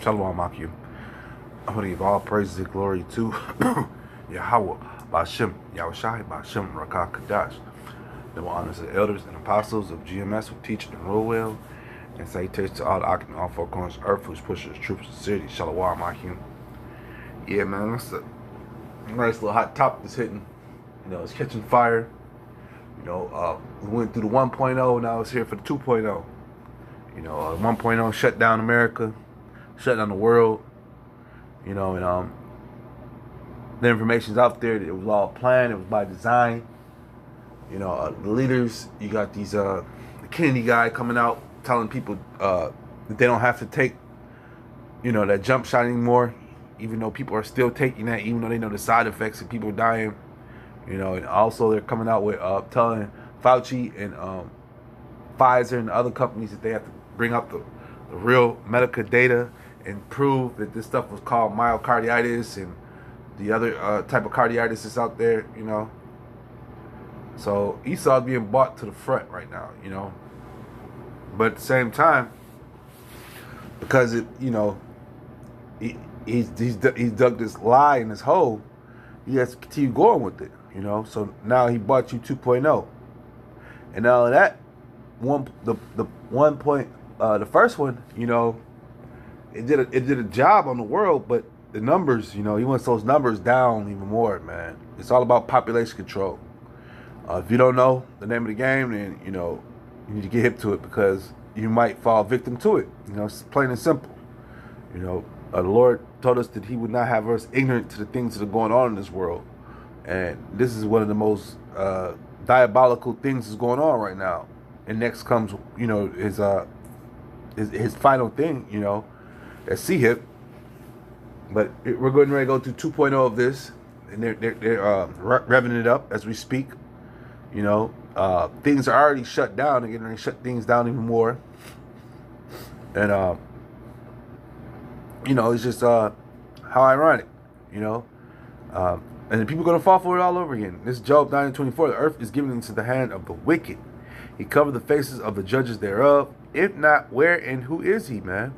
Shalom Akim. I want to give all praises and glory to Yahweh, Bashem, Yahushai, Bashem, Rakah, Kadash. Then honors the elders and apostles of GMS who teach and rule well. And salutations to all the Akim, all four corners of earth, whose pushes troops of the city. Shalom Akim. Yeah, man, that's a nice little hot topic that's hitting. You know, it's catching fire. You know, we went through the 1.0, now it's here for the 2.0. You know, 1.0 shut down America, shut down the world. You know, and the information's out there that it was all planned, it was by design. You know, the leaders, you got these, the Kennedy guy coming out telling people that they don't have to take, you know, that jump shot anymore, even though people are still taking that, even though they know the side effects and people dying. You know, and also they're coming out with telling Fauci and Pfizer and other companies that they have to bring up the real medical data and prove that this stuff was called myocarditis and the other type of carditis that's out there, you know. So Esau's being brought to the front right now, you know. But at the same time, because it, you know, he's dug this lie in this hole, he has to continue going with it, you know. So now he bought you 2.0, and now that the first one, you know, it did a job on the world, but the numbers, you know, he wants those numbers down even more, man. It's all about population control. If you don't know the name of the game, then, you know, you need to get hip to it, because you might fall victim to it. You know, it's plain and simple. You know, the Lord told us that he would not have us ignorant to the things that are going on in this world. And this is one of the most diabolical things that's going on right now. And next comes, you know, his final thing, you know, at CHIP. But we're going ready to go through 2.0 of this, and they're revving it up as we speak. You know, things are already shut down. They're getting ready to shut things down even more. And you know, it's just how ironic, you know. And the people are going to fall for it all over again. This Job 9:24, the earth is given into the hand of the wicked. He covered the faces of the judges thereof. If not, where and who is he, man?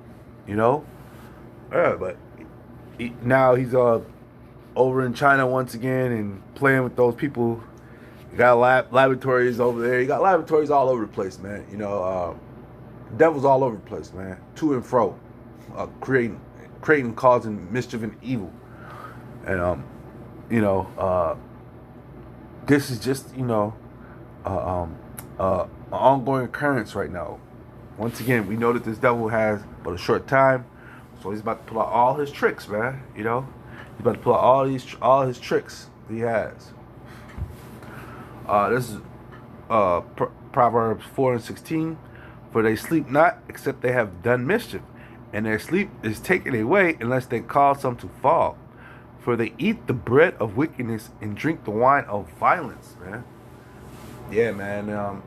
You know? Yeah, but now he's over in China once again and playing with those people. You got laboratories over there. You got laboratories all over the place, man. You know, devils all over the place, man. To and fro. Creating, causing mischief and evil. And, you know, this is just, you know, an ongoing occurrence right now. Once again, we know that this devil has but a short time, so he's about to pull out all his tricks, man. You know, he's about to pull out all his tricks that he has. This is Proverbs 4:16. For they sleep not, except they have done mischief, and their sleep is taken away unless they cause some to fall. For they eat the bread of wickedness and drink the wine of violence, man. Yeah, man.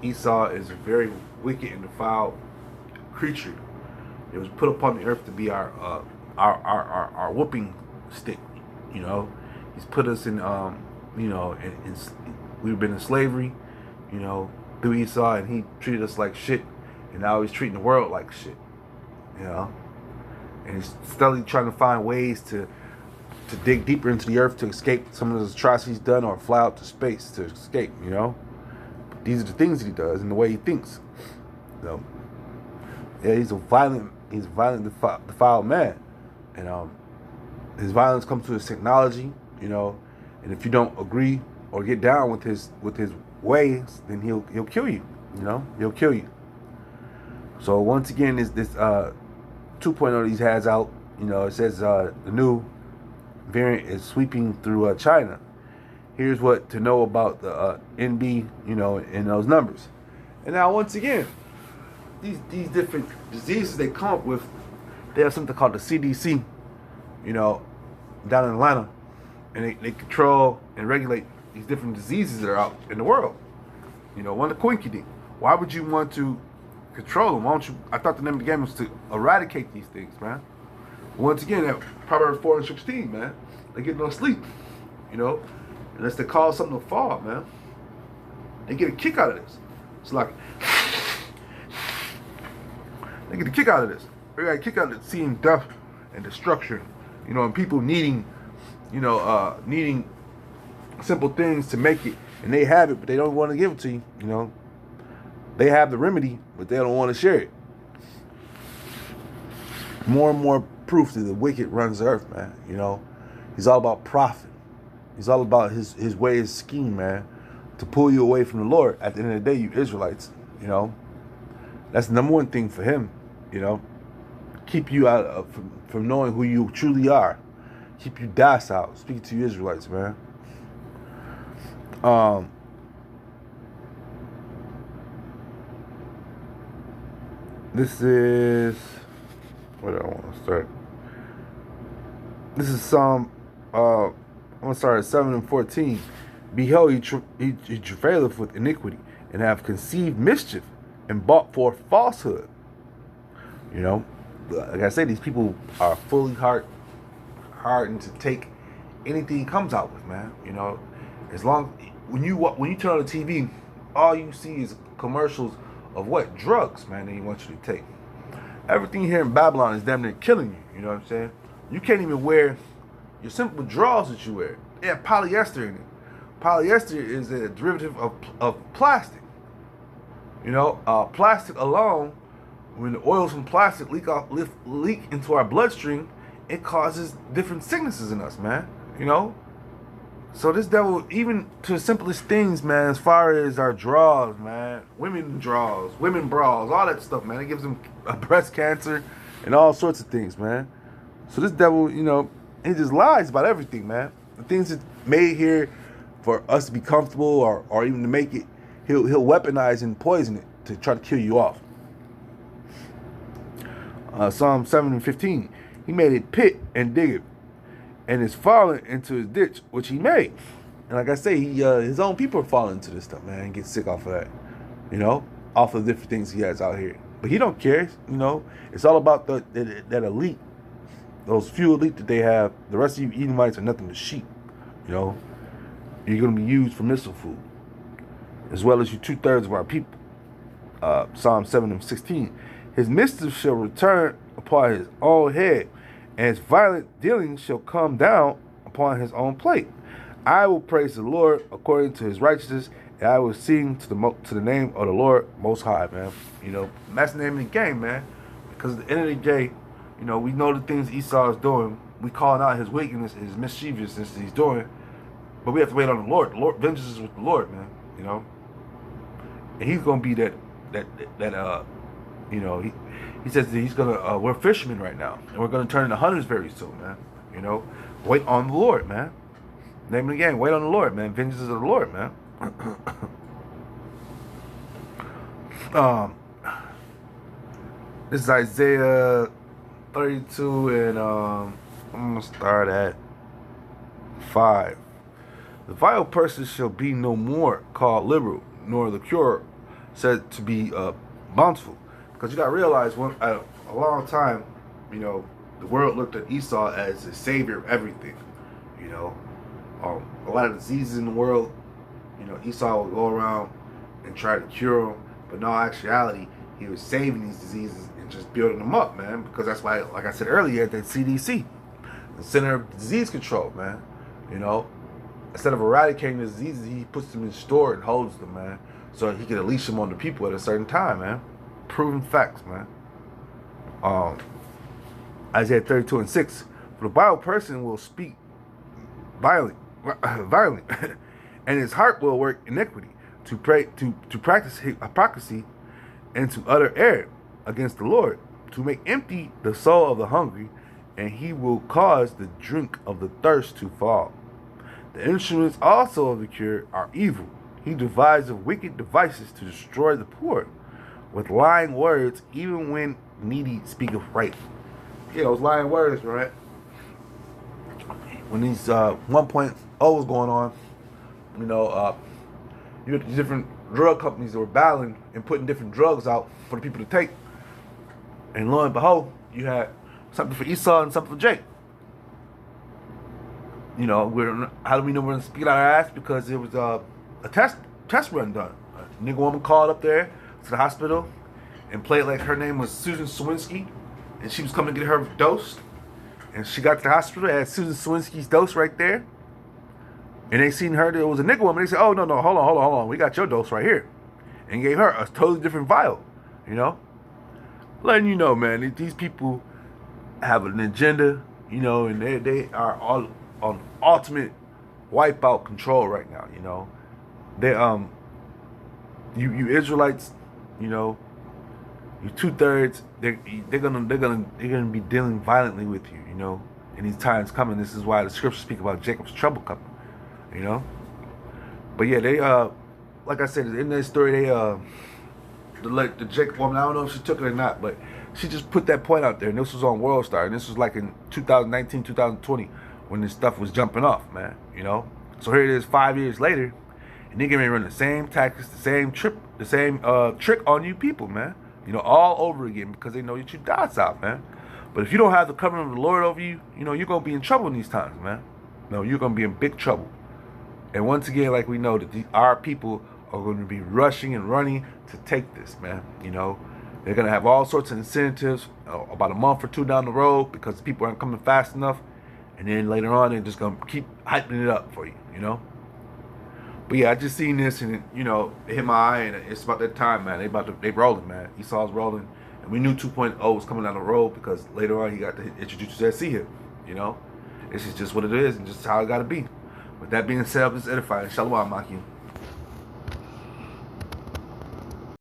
Esau is a very wicked and defiled creature. It was put upon the earth to be our whooping stick. You know, he's put us in you know, we've been in slavery, you know, through Esau, and he treated us like shit, and now he's treating the world like shit. You know, and he's steadily trying to find ways to dig deeper into the earth to escape some of those atrocities done, or fly out to space to escape, you know. But these are the things that he does and the way he thinks. You know, yeah, he's a violent, defiled man. And his violence comes through his technology, you know, and if you don't agree or get down with his ways, then he'll kill you, you know, he'll kill you. So once again, this 2.0 he has out, you know, it says the new variant is sweeping through China. Here's what to know about the NB, you know, in those numbers. And now once again, these different diseases they come up with, they have something called the CDC, you know, down in Atlanta, and they control and regulate these different diseases that are out in the world. You know, one of the quinkydink. Why would you want to control them? Why don't you? I thought the name of the game was to eradicate these things, man. Once again, that Proverbs 4:16, man. They get no sleep, you know, unless they cause something to fall, man. They get a kick out of this. It's like they get a kick out of this. We got kicked out of seeing death and destruction. And people needing, needing simple things to make it, and they have it, but they don't want to give it to you. They have the remedy, but they don't want to share it. More and more proof that the wicked runs the earth, man. He's all about profit. He's all about his way, his scheme, man, to pull you away from the Lord. At the end of the day, you Israelites, that's the number one thing for him, keep you out of, from knowing who you truly are, keep you docile. Speaking to you Israelites, man. This is where do I want to start? This is Psalm. I'm gonna start at 7:14. Behold, he travaileth with iniquity, and have conceived mischief, and brought forth falsehood. Like I said, these people are fully hardened to take anything he comes out with, man. As long when you turn on the TV, all you see is commercials of what? Drugs, man, that he wants you to take. Everything here in Babylon is damn near killing you. You know what I'm saying? You can't even wear your simple drawers that you wear. They have polyester in it. Polyester is a derivative of plastic. Plastic alone, when the oils from plastic leak into our bloodstream, it causes different sicknesses in us, man. So this devil, even to the simplest things, man, as far as our draws, man, women draws, women bras, all that stuff, man, it gives them breast cancer and all sorts of things, man. So this devil, he just lies about everything, man. The things that's made here for us to be comfortable or even to make it, he'll weaponize and poison it to try to kill you off. Psalm 7:15, he made a pit and dig it, and is fallen into his ditch, which he made. And like I say, his own people are falling into this stuff, man, and get sick off of that, off of the different things he has out here. But he don't care, It's all about that elite, those few elite that they have. The rest of you Edomites are nothing but sheep, You're going to be used for missile food, as well as you 2/3 of our people. Psalm 7:16, his mischief shall return upon his own head, and his violent dealings shall come down upon his own plate. I will praise the Lord according to his righteousness, and I will sing to the name of the Lord Most High, man. That's the name of the game, man. Because at the end of the day, we know the things Esau is doing. We calling out his wickedness, his mischievousness that he's doing, but we have to wait on the Lord. The Lord, vengeance is with the Lord, man. And he's gonna be that. He says that he's gonna. We're fishermen right now, and we're gonna turn into hunters very soon, man. Wait on the Lord, man. Name of the game. Wait on the Lord, man. Vengeance is of the Lord, man. This is Isaiah 32, and I'm gonna start at 5. The vile person shall be no more called liberal, nor the cure said to be bountiful. Because you got to realize, a long time, the world looked at Esau as the savior of everything. A lot of diseases in the world, Esau would go around and try to cure them, but in all actuality, he was saving these diseases and just building them up, man. Because that's why, like I said earlier, that CDC, the Center of Disease Control, man. Instead of eradicating the diseases, he puts them in store and holds them, man, so he can unleash them on the people at a certain time, man. Proven facts, man. Isaiah 32:6. For the vile person will speak violently, and his heart will work iniquity, to practice hypocrisy, and to utter error against the Lord, to make empty the soul of the hungry, and he will cause the drink of the thirst to fall. The instruments also of the cure are evil. He deviseth wicked devices to destroy the poor, with lying words, even when needy speaketh right. Those lying words, right? When these 1.0 was going on, you had different drug companies that were battling and putting different drugs out for the people to take. And lo and behold, you had something for Esau and something for Jake. How do we know we're going to speak out our ass? Because it was a test run done. A nigga woman called up there to the hospital and played like her name was Susan Sawinski, and she was coming to get her dose, and she got to the hospital. They had Susan Swinsky's dose right there, and they seen her. There was a nigga woman. They said, "Oh no, hold on. We got your dose right here," and gave her a totally different vial. You know, letting you know, man, these people have an agenda. You know, and they are all on ultimate wipeout control right now. You know, they you Israelites, you know, you 2/3. They're gonna be dealing violently with you. You know, in these times coming. This is why the scriptures speak about Jacob's trouble coming. You know, but yeah, they like I said in that story, they the Jacob woman. I don't know if she took it or not, but she just put that point out there, and this was on World Star, and this was like in 2019, 2020, when this stuff was jumping off, man. You know, so here it is 5 years later, and they gonna run the same tactics, the same trick on you people, man. You know, all over again because they know that you docile, man. But if you don't have the covering of the Lord over you, you know, you're gonna be in trouble in these times, man. No, you're gonna be in big trouble. And once again, like we know that our people are going to be rushing and running to take this, man. You know, they're going to have all sorts of incentives about a month or two down the road because people aren't coming fast enough. And then later on, they're just going to keep hyping it up for you, you know. But yeah, I just seen this and, you know, it hit my eye, and it's about that time, man. They rolling, man. Esau's rolling. And we knew 2.0 was coming down the road because later on he got to introduce us to SC here, you know. This is just what it is and just how it got to be. With that being said, this is edifying. Shalom, Maki.